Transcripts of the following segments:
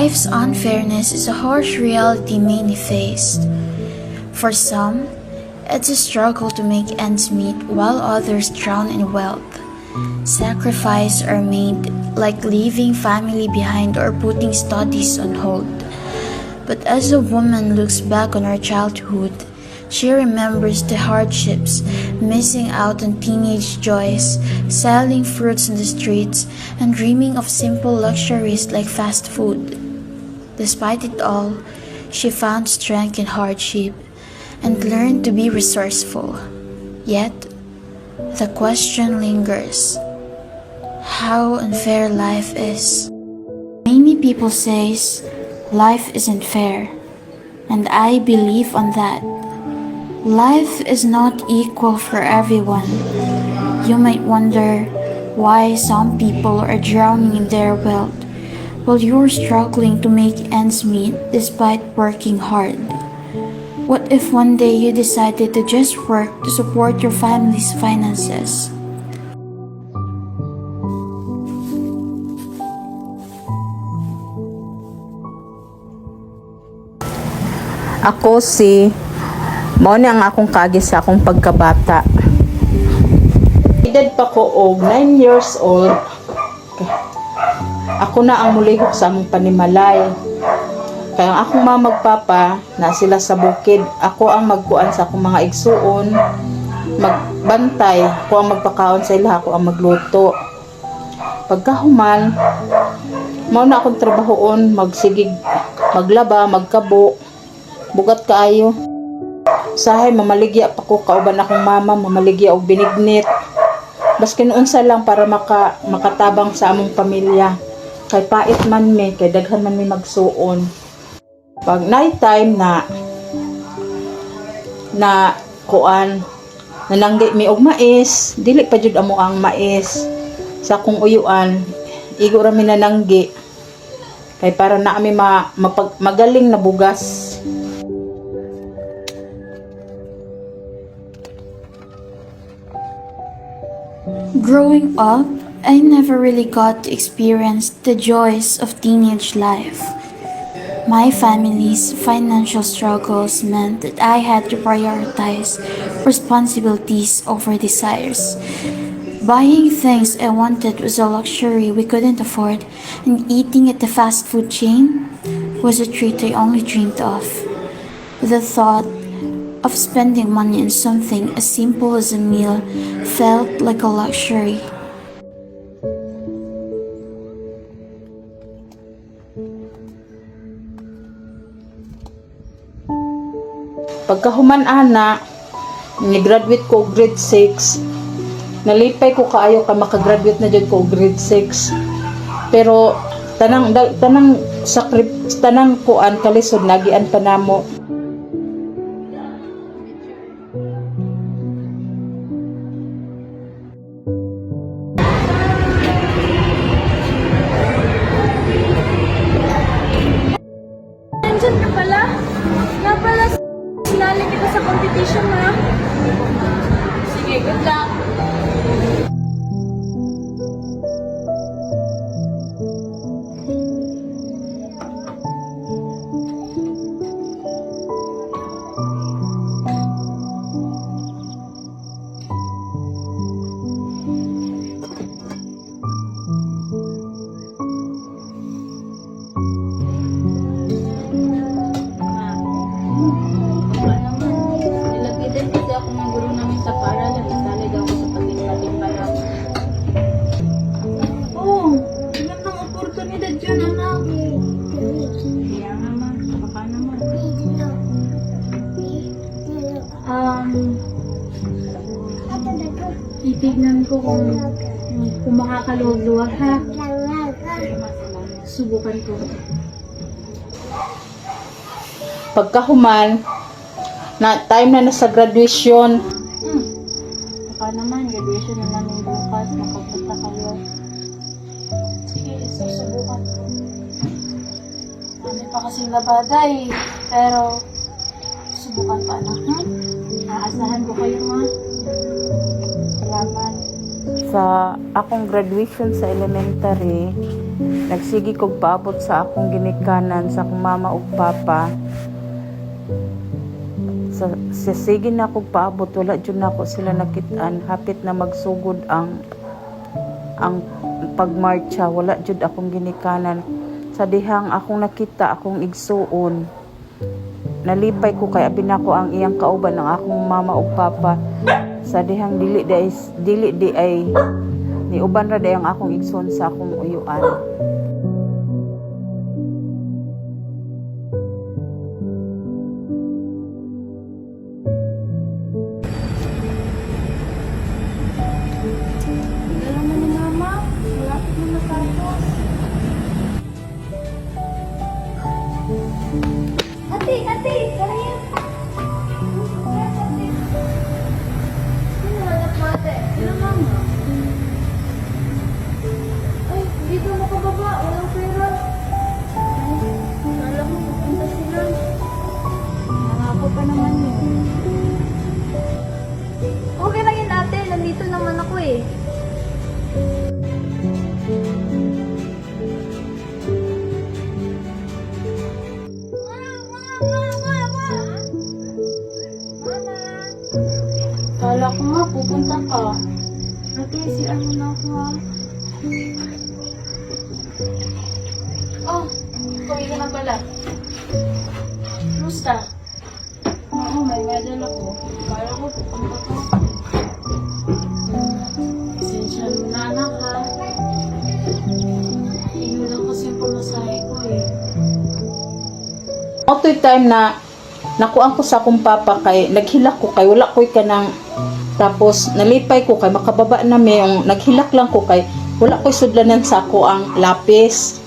Life's unfairness is a harsh reality many face. For some, it's a struggle to make ends meet while others drown in wealth. Sacrifices are made, like leaving family behind or putting studies on hold. But as a woman looks back on her childhood, she remembers the hardships, missing out on teenage joys, selling fruits in the streets, and dreaming of simple luxuries like fast food. Despite it all, she found strength in hardship and learned to be resourceful. Yet, the question lingers: how unfair life is. Many people say life isn't fair, and I believe on that. Life is not equal for everyone. You might wonder why some people are drowning in their wealth while you're struggling to make ends meet despite working hard. What if one day you decided to just work to support your family's finances? Ako mao ni ang akong kagi sa akong pagkabata. Edad pa ko og 9 years old. Ako na ang mulihok sa among panimalay. Kaya ang akong mga magpapa na sila sa bukid, ako ang magkuan sa akong mga igsuon, magbantay, ako ang magpakaon sa ila, ako ang magluto. Pagkahuman, mao na akong trabahoon, magsigig, maglaba, magkabo, bugat kaayo. Sahay mamaligya pa ko kauban akong mama, mamaligya og binignit. Baskin unsa lang para makatabang sa among pamilya. Kay pait man mi, kay daghan man mi magsuon. Pag night time na kuan, nananggi mi og mais, dili pa jud amo ang mais sa akong uyuan. Igo ra mi nananggi. Kay para na ami magaling na bugas. Growing up, I never really got to experience the joys of teenage life. My family's financial struggles meant that I had to prioritize responsibilities over desires. Buying things I wanted was a luxury we couldn't afford, and eating at the fast food chain was a treat I only dreamed of. The thought of spending money on something as simple as a meal felt like a luxury. Pagkahuman ana, ni-graduate ko grade 6. Nalipay ko kaayo ka makagraduate na jud ko grade 6. Pero tanang kuan kalisod nagian pa namo. Nandiyan ka pala? Sinali kita sa competition, ha? Sige, good luck. Titignan ko kung makakaluwag-luwag, ha? Subukan ko. Pagkahuman, time na nasa graduation. Baka naman, graduation na namin bukas, makapunta kayo. Sige, susubukan ko. Dami pa kasing labada eh. Pero, subukan pa anak, ha? Aasahan ko kayo, ha? Salamat. Sa akong graduation sa elementary, nagsigi kog paabot sa akong ginikanan sa akong mama ug papa. Sa sige na kog paabot, wala jud nako sila nakit-an. Hapit na magsugod ang pagmarcha, wala jud akong ginikanan. Sa dihang akong nakita akong igsuon, nalipay ko kay abi nako ang iyang kauban ng akong mama ug papa. Sa dihang dili di ay ni uban ra day ang akong igsoon sa akong uyuan. Dala mo ni Mama. Malapit na matapos. Ate! Kaya! Sino hanap mo, ate? Sino, Mama? Ay, dito makababa. Walang pera. Ay, kala ko pupunta sila. Nangako pa naman yun. Okay lang yun, ate. Nandito naman ako eh. Kala ko nga, pupunta ka. Ate, si ano na ako ha? Oh, kuwi ka na pala. Kumusta? Oo, may medal ako. Kala ko, pupunta ka. Pasensya na anak ha. Ino lang kasi yung pamasahe ko eh. Otoy time na nakuan ko sa akong papa kay naghilak ko kay wala koy kanang, tapos nalipay ko kay makababa na may yung naghilak lang ko kay wala koy sudlanan sa ako ang lapis.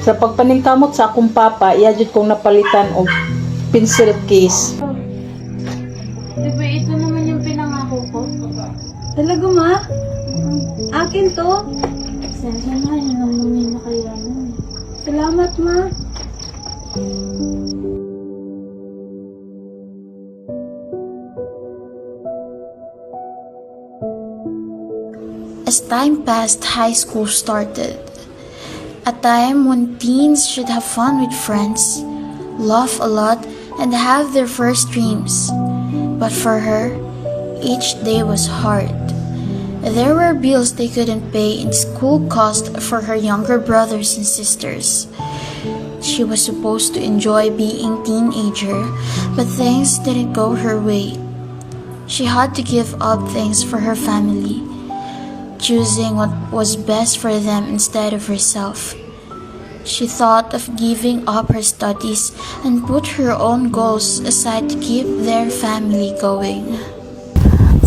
Sa pagpaningkamot sa akong papa, iya jud kong napalitan og pencil case. Diba ito naman yung pinangako ko? Talaga ma? Akin to? Pasensya na, yun ang muna na kaya nun. Salamat ma. As time passed, high school started. A time when teens should have fun with friends, laugh a lot, and have their first dreams. But for her, each day was hard. There were bills they couldn't pay and school costs for her younger brothers and sisters. She was supposed to enjoy being a teenager, but things didn't go her way. She had to give up things for her family, choosing what was best for them instead of herself. She thought of giving up her studies and put her own goals aside to keep their family going.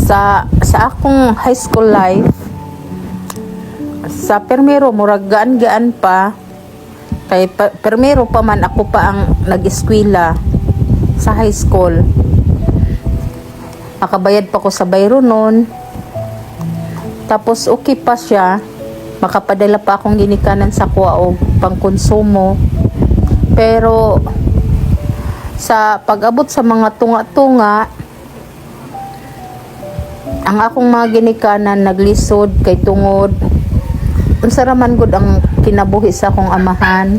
Sa akong high school life, sa permero murag gaan-gaan pa kay permero pa man ako pa ang nag-eskwela sa high school. Nakabayad pa ko sa bayro noon. Tapos okay pa siya, makapadala pa akong ginikanan sa kuha o pangkonsumo. Pero sa pag-abot sa mga tunga-tunga, ang akong mga ginikanan naglisod kay tungod unsa raman gud ang kinabuhi sa akong amahan.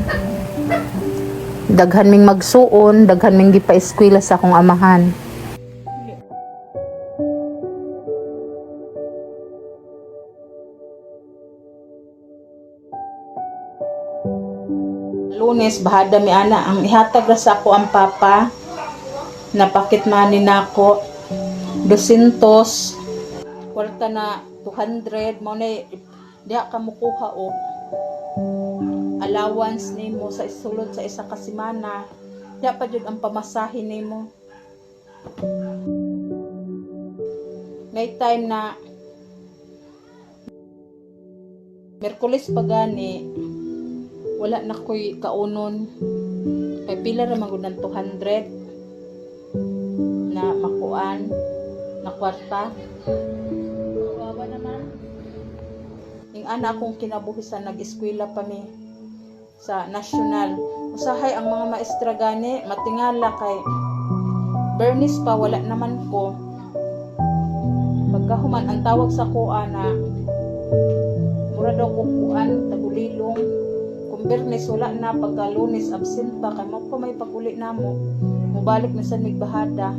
Daghan ming magsuon, daghan ming gipa-eskwela sa akong amahan. Lunes bahada mi ana ang ihatag ra sa ako ang papa, napakit man ni nako 200 kwarta na 200 mo na diha ka mukuha og allowance nimo sa isulod sa isa ka semana, diha pa jud ang pamasahe nimo. May time na Merkulis pa gani wala na ko'y kaunon kay pila ramang gud ng 200 na makuan na kwarta. Kawawa naman ning ana akong kinabuhisan, nag-eskwela pa mi sa national. Usahay ang mga maestra gani matingala kay Bernice pa wala naman ko. Pagkahuman ang tawag sa kuan na mura daw ko kuan taguli padilong. Kung Bernes wala na, pagka Lunes absent pa kay mo pa may pag-uli namo. Mubalik na sa migbahada.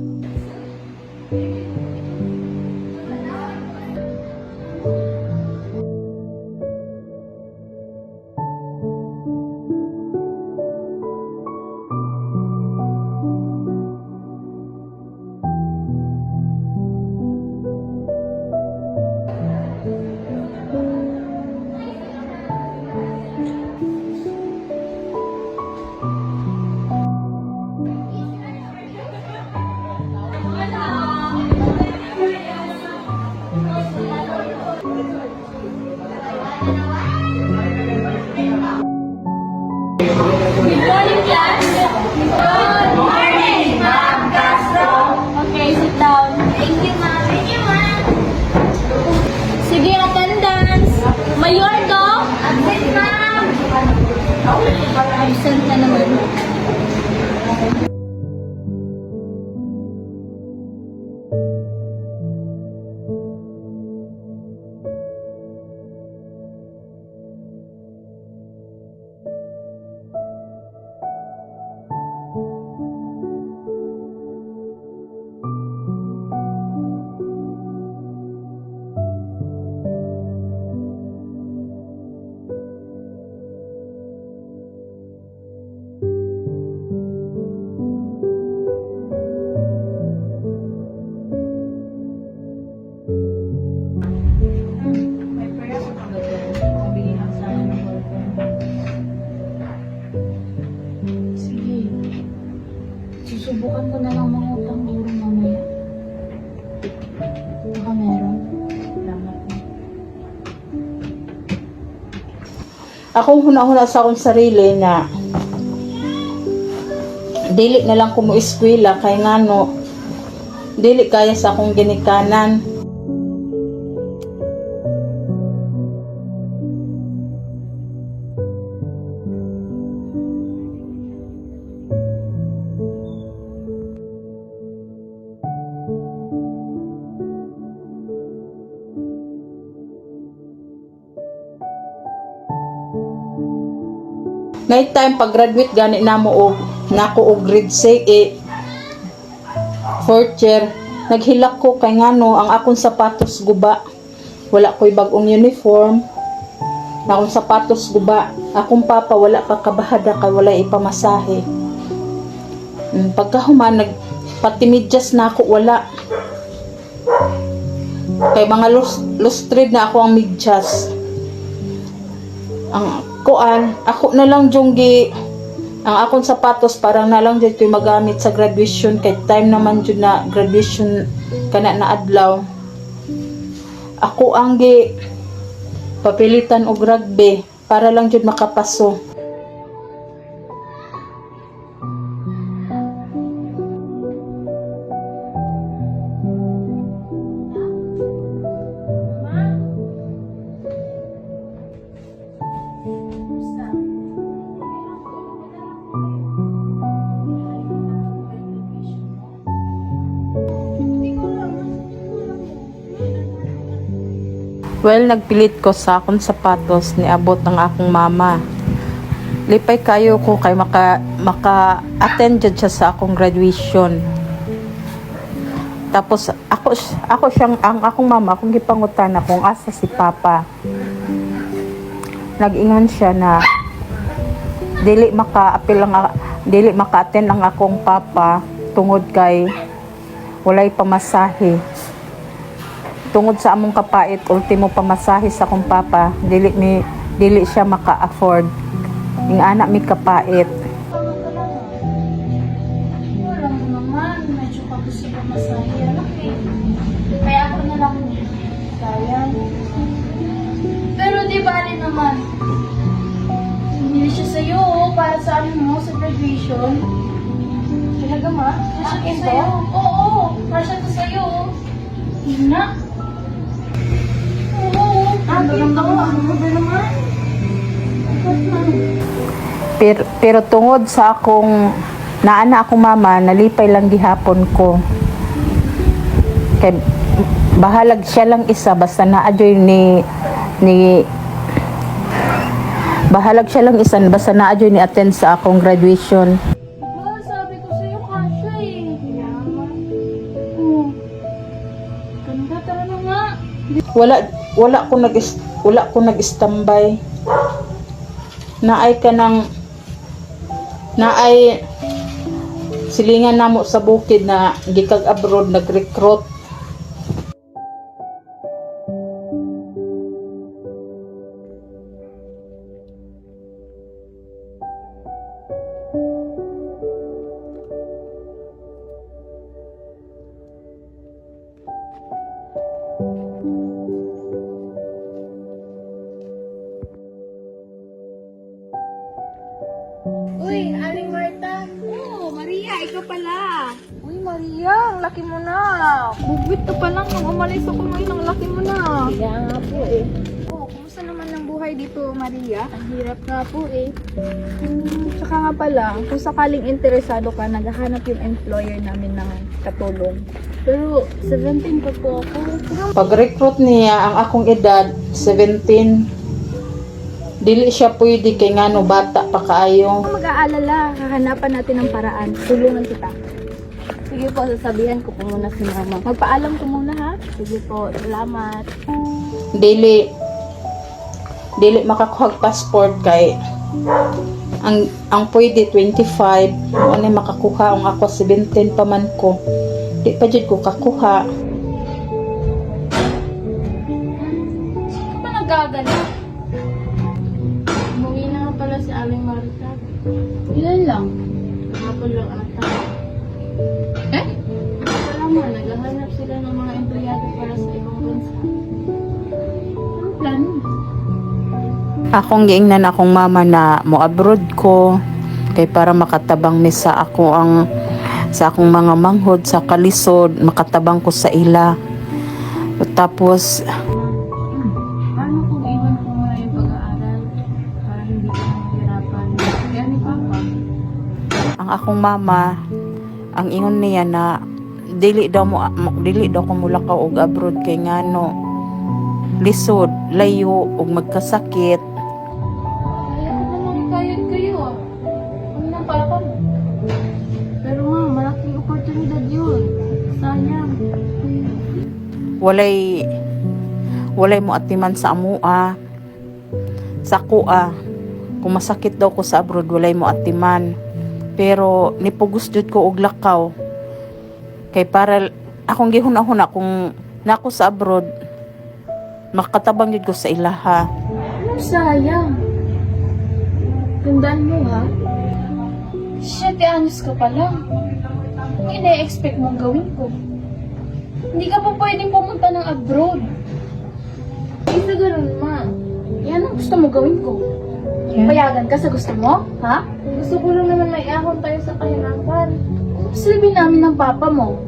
Good morning, class. Good morning, Ma'am Castro. Okay, sit down. Thank you, Ma'am. Thank you, Ma'am. Sige, attendance. Mayordo. Absent, Ma'am. Absent na naman. Sige. Susubukan ko na lang mga utang guro mamaya. Baka meron. Salamat po. Akong huna-huna sa akong sarili na dili na lang ko mo eskwela kay ngano dili kaya sa akong ginikanan. Night time pag graduate gani namo og nako og grade 6 fourth year naghilak ko kay ngano ang akong sapatos guba. Wala ko'y bagong uniform. Akong sapatos guba. Akong papa wala pa kabahada kay wala ipamasahe. Pagkahuman nagpatimidyas na ako wala. Kay mga lustrid na ako ang midyas. Ang kuan, ako na lang junggi ang akong sapatos parang na lang dito magamit sa graduation kay time naman jud na graduation kana na adlaw. Ako ang gi papilitan og rugby para lang jud makapaso. Well, nagpilit ko sa akong sapatos ni abot ng akong mama. Lipay kayo ko kay maka-attend jud siya sa akong graduation. Tapos ako siyang ang akong mama akong gipangutan kung asa si papa. Nag-ingon siya na dili maka-attend ang akong papa tungod kay walay pamasahe. Tungod sa among kapait, ultimo pamasahe sa akong papa, dili siya maka-afford. Ing anak mi kapait. Wala mo naman. Medyo kapos sa pamasahe. Kaya ako na lang kaya. Pero di bali naman. Hindi siya sa'yo para sa ano mo, sa graduation. Talaga ma? Para siya sa'yo? Oo, para siya to sa'yo. Hindi na. Oo, ano naman? Pero tungod sa akong naana akong mama, nalipay lang gihapon ko. Kay bahalag siya lang isa basta naajoy ni Bahalag siya lang isan basta naa dyan ni attend sa akong graduation. Diba, sabi ko sa'yo, kasha eh. Yaman. Oh. Ganda, tara na nga. Wala ko nag-standby. Naay silingan namo sa bukid na gikag abroad nag-recruit. Uy, Aling Marta. Oh, Maria, ikaw pala. Uy, Maria, ang laki mo na. Bugwit ka pa lang nung umalis ako ngayon, ang laki mo na. Kaya nga po eh. Oh, kumusta naman ang buhay dito, Maria? Ang hirap nga po eh. Tsaka nga pala, kung sakaling interesado ka, naghahanap yung employer namin ng katulong. Pero 17 pa po ako. Pag-recruit niya ang akong edad 17. Dili siya pwede kay ngano bata pa kaayo. Huwag mag-aalala, hahanapan natin ng paraan. Tulungan kita. Sige po, sasabihan ko po muna si mama. Magpaalam ko muna ha. Sige po, salamat. Dili makakuha passport kay ang pwede 25 ano makakuha ang ako 17 pa man ko. Di pa jud ko kakuha. Ano ba nagagala? Umuwi na nga pala si Aling Marita. Ilan lang? Kapal lang ata. Eh? Wala mo, naghahanap sila ng mga empleyado para sa ibang bansa. Ano plano? Akong giingnan akong mama na mo abroad ko kay para makatabang mi sa akong mga manghod sa kalisod, makatabang ko sa ila. Tapos Paano kung iwan ko muna yung pag-aaral para hindi ka mahirapan? Kaya ni Papa. ang akong mama ang ingon niya na dili daw ko mulakaw og abroad kay ngano lisod, layo ug magkasakit. Kaya ko naman kayod kayo ah. Ano na Papa mo? Pero nga, malaking oportunidad yun. Sayang. Walay mo atiman sa amua sa kuha kung masakit daw ko sa abroad walay mo atiman pero nipugos jud ko og lakaw kay para akong gihuna-huna kung nako sa abroad makatabang jud ko sa ilaha. Ano sayang? Tandaan mo ha? 7 anos ka pa lang. Ano ina-expect mong gawin ko? Hindi ka pa pwedeng pumunta ng abroad. Hindi sa ganun, ma. Yan ang gusto mo gawin ko. Payagan ka sa gusto mo? Ha? Gusto ko lang naman may ahon tayo sa kahirapan. Silbi namin ng papa mo.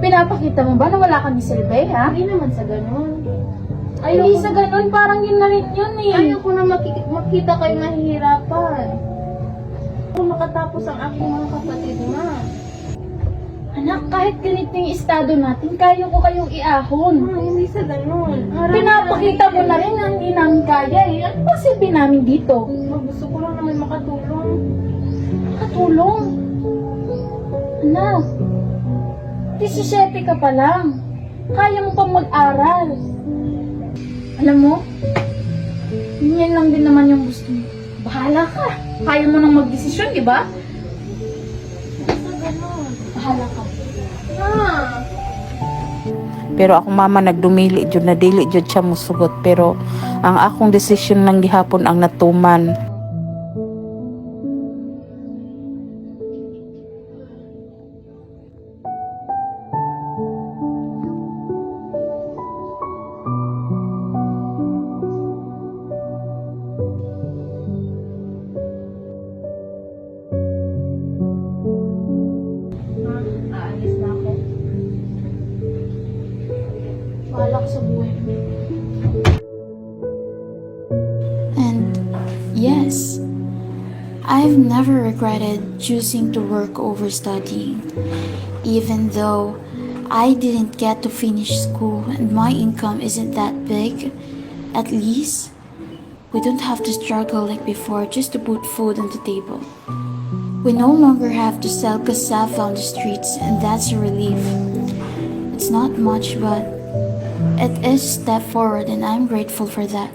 Pinapakita mo ba na wala kang silbi, ha? Hindi naman sa ganun. Hindi sa ganun, parang yun na rin yun eh. Ayoko na makita kayo nahihirapan. Kung makatapos ang aking mga kapatid, ma. Anak, kahit ganito yung estado natin, kaya ko kayong iahon. Hindi sa ganun. Pinapakita mo na rin na hindi namin kaya eh. Ano ba silbi namin dito? Gusto ko lang naman makatulong. Makatulong? Anak, 17 ka pa lang. Kaya mo pang mag-aral. Alam mo, yan lang din naman yung gusto mo. Bahala ka. Kaya mo nang magdesisyon, di ba? Basta ganun. Bahala ka. Pero akong mama nagdumili jud na dili jud siya musugot pero ang akong desisyon lang gihapon ang natuman. Aalis na ako. Bahala ka sa buhay mo. And yes, I've never regretted choosing to work over studying, even though I didn't get to finish school and my income isn't that big. At least, We don't have to struggle like before just to put food on the table. We no longer have to sell cassava on the streets, and that's a relief. It's not much, but it is a step forward, and I'm grateful for that.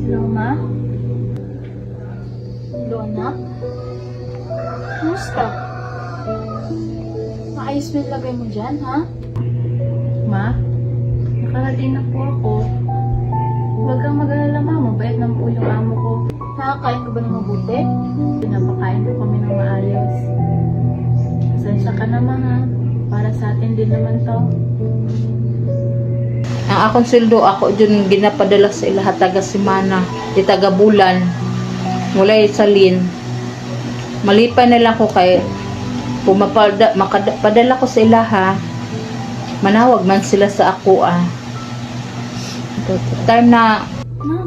Hello, Ma? Hello, anak? Kumusta? Maayos mo yung lagay mo dyan, ha? Ma? Nakarating na po ako. Huwag kang mag-alala, Ma. Mabait lang po yung amo ko. Nakakain ka ba ng mabuti? Pinapakain ko kami ng maayos. Pasensya ka naman, ha? Para sa atin din naman to. Ang akong sildo ako dyan ginapadala sa ilaha taga semana, di taga bulan, mula salin. Malipay na lang ko kay makapadala ko sa ilaha, manawag man sila sa ako Time na Ma,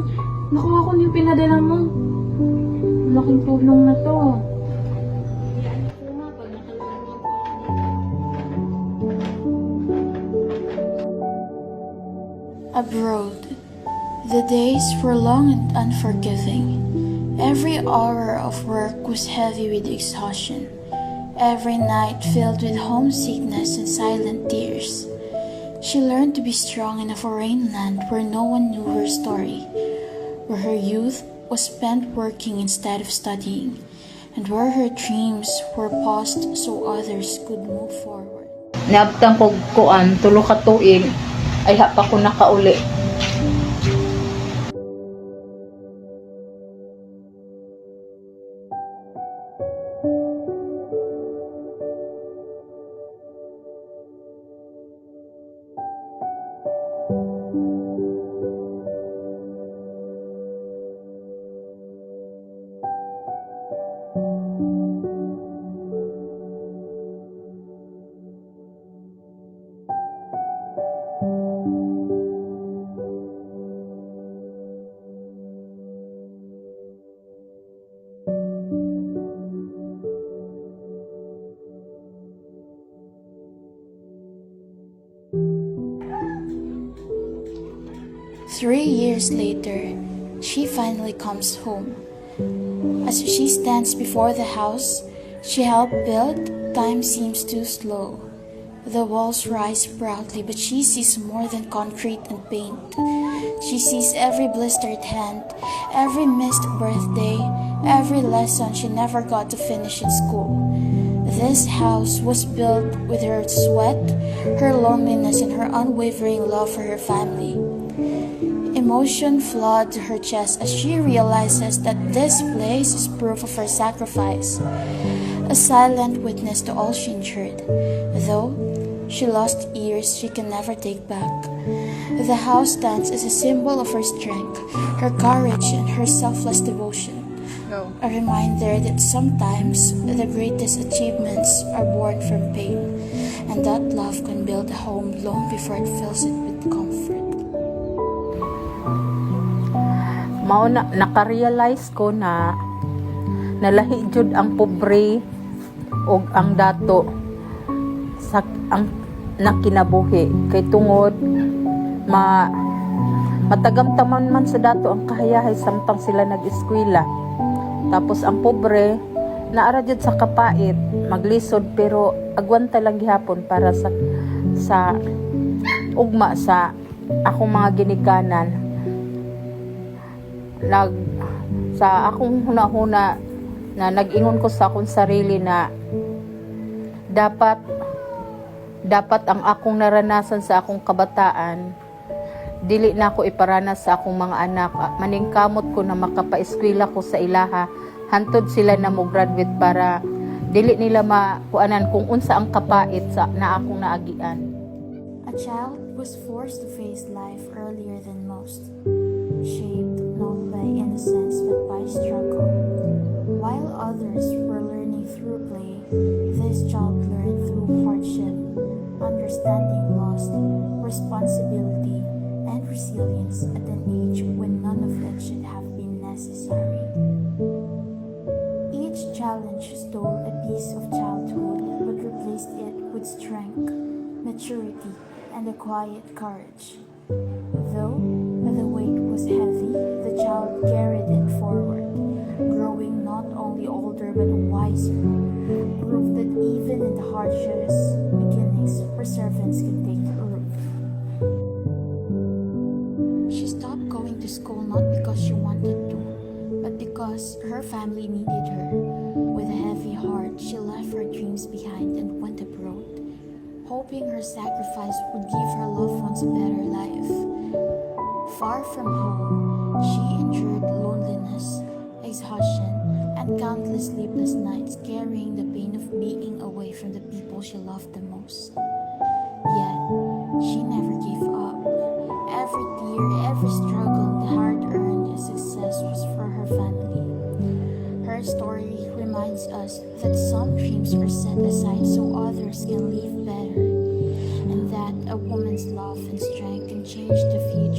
nakuha ko na yung pinadala mo. Malaking tulong na to. Abroad, the days were long and unforgiving. Every hour of work was heavy with exhaustion. Every night filled with homesickness and silent tears. She learned to be strong in a foreign land where no one knew her story, where her youth was spent working instead of studying, and where her dreams were paused so others could move forward. Niabtang ko kuan tulo ka tuig ay pa ko nakauli. Three years later, she finally comes home. As she stands before the house she helped build, time seems too slow. The walls rise proudly, but she sees more than concrete and paint. She sees every blistered hand, every missed birthday, every lesson she never got to finish in school. This house was built with her sweat, her loneliness, and her unwavering love for her family. Emotion flooded her chest as she realizes that this place is proof of her sacrifice, a silent witness to all she endured. Though she lost years she can never take back, the house stands as a symbol of her strength, her courage, and her selfless devotion. A reminder that sometimes the greatest achievements are born from pain, and that love can build a home long before it fills it with comfort. Mao na naka-realize ko na nalahi jud ang pobre og ang dato sa ang nakinabuhi kay tungod matagamtaman man sa dato ang kahayahay samtang sila nag-eskwela. Tapos ang pobre naara jud sa kapait maglisod pero agwanta lang gihapon para sa ugma sa akong mga ginikanan. Sa akong hunahuna na nag-ingon ko sa akong sarili na dapat ang akong naranasan sa akong kabataan dili na ako iparanas sa akong mga anak. Maningkamot ko na makapaeskwela ko sa ilaha hantod sila na mo graduate para dili nila makuanan kung unsa ang kapait na akong naagian. A child was forced to face life earlier than most, shaped not by innocence but by struggle. While others were learning through play, this child learned through hardship, understanding loss, responsibility, and resilience at an age when none of it should have been necessary. Each challenge stole a piece of childhood but replaced it with strength, maturity, and a quiet courage. Though the weight was heavy, the child carried it forward, growing not only older but wiser, proof that even in the harshest beginnings, perseverance can take root. She stopped going to school not because she wanted to, but because her family needed her. With a heavy heart, she left her dreams behind and went abroad, hoping her sacrifice would give her loved ones a better life. Far from home, she endured loneliness, exhaustion, and countless sleepless nights carrying the pain of being away from the people she loved the most. Yet, she never gave up. Every tear, every struggle, the hard-earned success was for her family. Her story reminds us that some dreams are set aside so others can live better, and that a woman's love and strength can change the future.